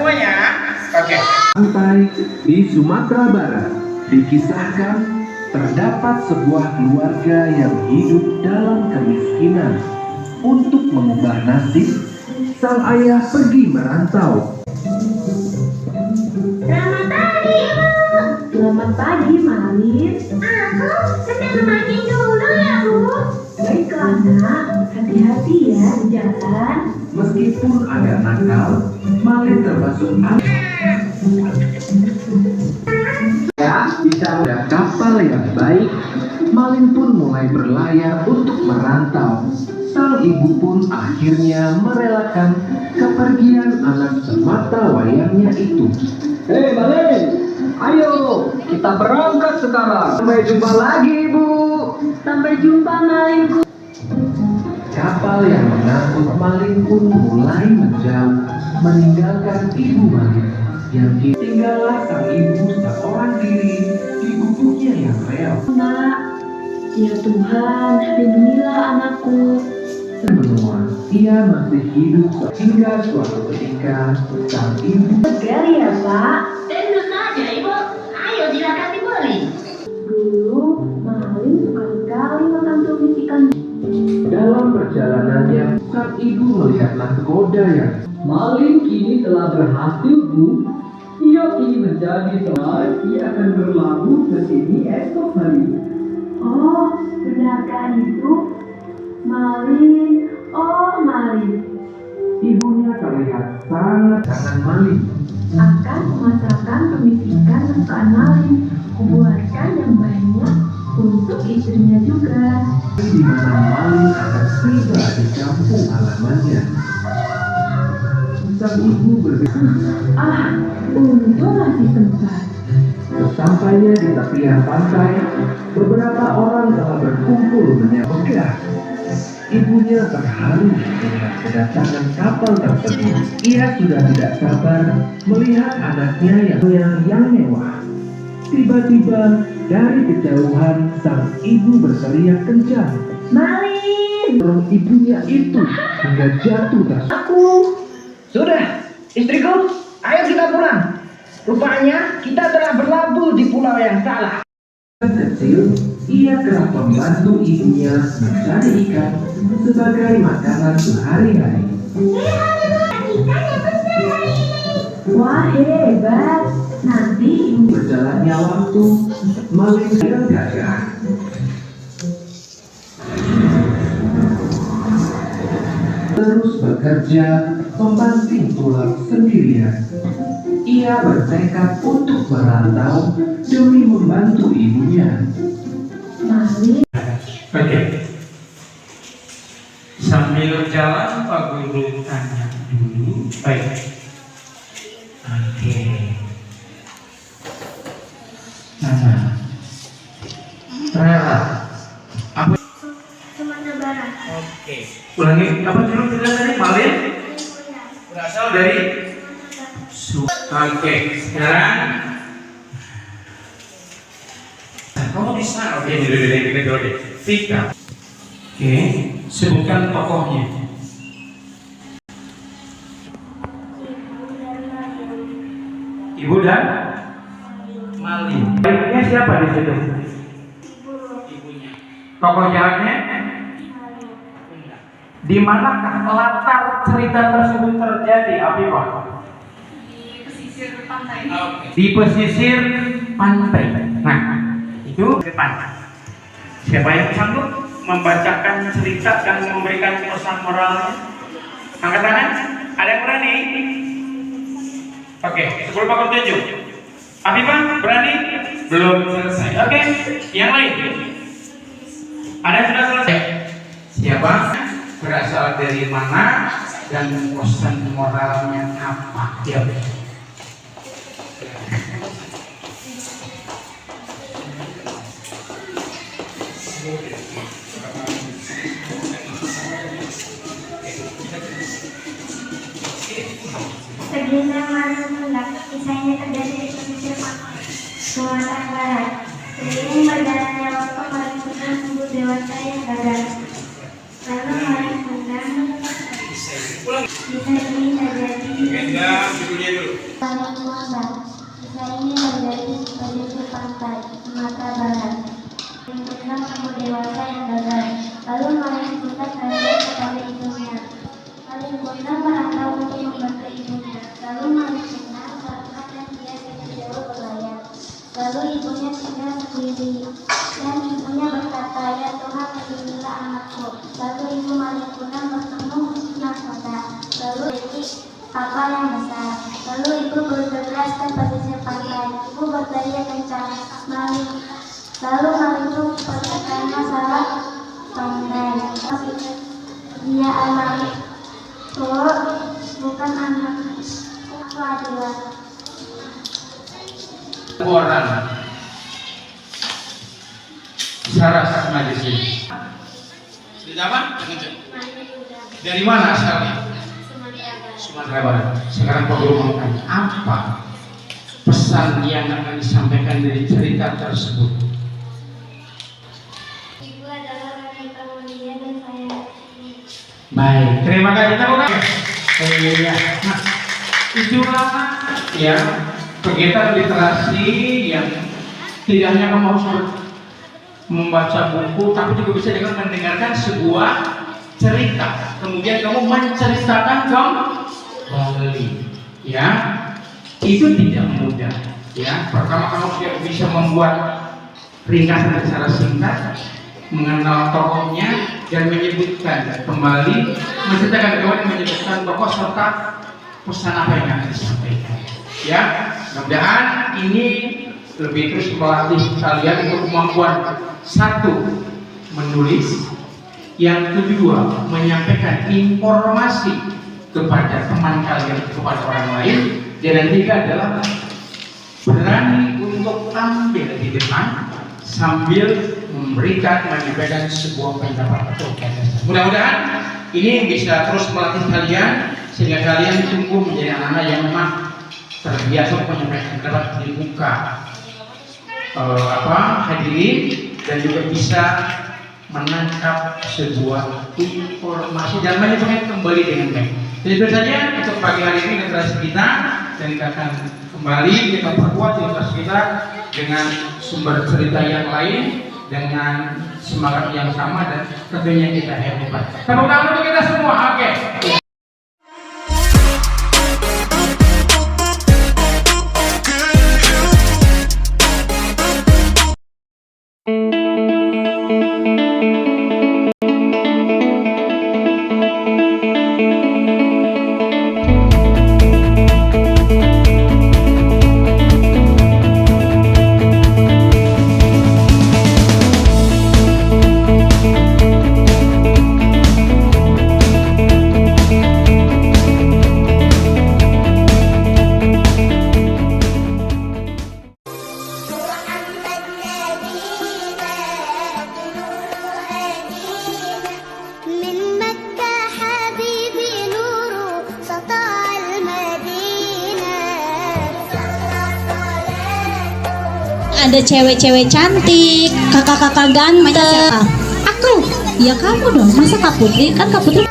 semuanya. Oke. Pantai di Sumatera Barat dikisahkan terdapat sebuah keluarga yang hidup dalam kemiskinan. Untuk mengubah nasib, sang ayah pergi merantau. Selamat pagi, Ibu. Selamat pagi, Malin. Aku sedang main dulu ya, Bu. Baiklah, Nak. Hati-hati ya di jalan. Meskipun agak nakal, Malin termasuk anak. Ya, bisa ada kapal yang baik. Malin pun mulai berlayar untuk merantau. Sang ibu pun akhirnya merelakan kepergian anak semata wayangnya itu. Hei Malin, ayo kita berangkat sekarang. Sampai jumpa lagi, Ibu. Sampai jumpa, Malinku. Kapal yang mengangkut Malin pun mulai menjauh, meninggalkan ibu Malin. Yang tinggallah sang ibu seorang diri di gubuknya yang reot. Nak, ya Tuhan, lindungilah anakku. Menua, ia masih hidup hingga suatu ketika sang ibu. Segar ya, Pak. Tentu saja, Ibu. Ayo silakan dibeli. Dulu, Malin suka sekali makan tumis ikan. Dalam perjalanannya, sang ibu melihat nahkoda yang Malin kini telah berhasil, Bu. Ia kini menjadi teman. Ia akan berlabuh ke sini esok hari. Oh, benarkah itu? Malin, oh Malin, ibunya terlihat sangat Malin. akan memasakkan tumis ikan kesukaan Malin. Kubuatkan yang banyak untuk istrinya juga. Di mana Malin akan tiba di kampung halamannya. Sang ibu berpikir, Untung masih sempat. sesampainya di tepian pantai, beberapa orang telah berkumpul menyambut. Ibunya terharu melihat kedatangan kapal tersebut. Ia sudah tidak sabar melihat anaknya yang mewah. Tiba-tiba dari kejauhan sang ibu berteriak kencang. Malin, Dorong ibunya itu hingga jatuh terus. Aku. Sudah, istriku, ayo kita pulang. Rupanya kita telah berlabuh di pulau yang salah. Kecil, ia kerap membantu ibunya mencari ikan sebagai makanan sehari-hari. wah hebat. Nanti ibu Berjalannya waktu, Malin sedang gagah. Terus bekerja, membanting tulang sendirian. Ia bertekad untuk merantau demi membantu ibunya. Malin, Oke. Sambil jalan Pak Guru tanya dulu. Baik. Oke. Rela. Apa? Sumatera Barat. Oke. Ulangi. Apa dulu kita tadi? Malin? Berasal dari Oke. Sekarang kamu bisa. Oke. Ini dulu. Vika. Oke. Sebutkan tokohnya. Ibu dan Malin. Baiknya siapa di situ? Ibunya. Tokoh jahatnya? Di manakah latar cerita tersebut terjadi, Afifah? Di pesisir pantai. Di pesisir pantai. Nah, itu depan. Siapa yang sanggup membacakan cerita dan memberikan pesan moralnya? Angkat tangan. Ada yang berani? Oke, 10 paket tunjuk. Afifah, berani? Belum selesai. Oke, yang lain. Ada yang sudah selesai? Siapa? Berasal dari mana? Dan pesan moralnya apa? Ya. Segelintir makhluk hendak kisahnya terjadi di pesisir pantai Sumatera Barat. Seiring berjalannya waktu, Malin pernah tumbuh dewasa yang gagah. Lalu Malin pernah kisah ini terjadi. Judulnya dulu. Muhammad. Kisah ini terjadi di pesisir pantai Sumatera Barat. Lingkungan kamu dewasa yang gagal. Lalu Malin Kundang terhadap kepada ibunya. Malin Kundang merantau untuk membantu ibunya. Lalu Malin Kundang berangkat dan dia tidak jauh berlayar. Lalu ibunya tinggal sendiri. Dan ibunya berkata, "Ya Tuhan, lindungilah anakku." Lalu ibu Malin Kundang bertemu nahkota. Lalu jadi kapal yang besar. Lalu ibu bergegas ke pesisir pantai. Ibu berteriak kencang, "Malin!" Lalu Malin itu percaya masalah pandai. Dia anakku, bukan anak. Aku adalah orang Saras majlis ini. Dari apa? Dari mana asalnya? Sumatera Barat. Sekarang Pak Guru mau tanya, apa pesan yang akan disampaikan dari cerita tersebut? ibu adalah wanita mulia dan saya. Baik, terima kasih. Tepuk tangan. Iya. Nah, itulah ya kegiatan literasi yang tidak hanya kamu harus membaca buku, tapi juga bisa dengan mendengarkan sebuah cerita. Kemudian kamu menceritakan kembali. Ya, itu tidak mudah. Ya, pertama kamu bisa membuat ringkasan secara singkat, mengenal tokohnya dan menyebutkan kembali, menceritakan kembali, menyebutkan tokoh serta pesan apa yang akan disampaikan. Ya, mudah-mudahan ini lebih terus melatih kalian untuk kemampuan satu menulis, yang kedua menyampaikan informasi kepada teman kalian, kepada orang lain, dan yang ketiga adalah berani untuk tampil di depan sambil memberikan, menyampaikan sebuah pendapat atau gagasan. Mudah-mudahan ini bisa terus melatih kalian sehingga kalian tumbuh menjadi anak-anak yang memang terbiasa menyampaikan pendapat di muka hadirin, dan juga bisa menangkap sebuah informasi dan menyampaikan kembali dengan baik. Jadi itu saja untuk pagi hari ini literasi kita, dan kita akan kembali kita perkuat literasi kita dengan sumber cerita yang lain dengan semangat yang sama, dan tentunya kita hebat. Tepuk tangan untuk kita semua. Oke. Ada cewek-cewek cantik, kakak-kakak ganteng. Aku, ya kamu dong. Masa Kak Putri? Kan Kak Putri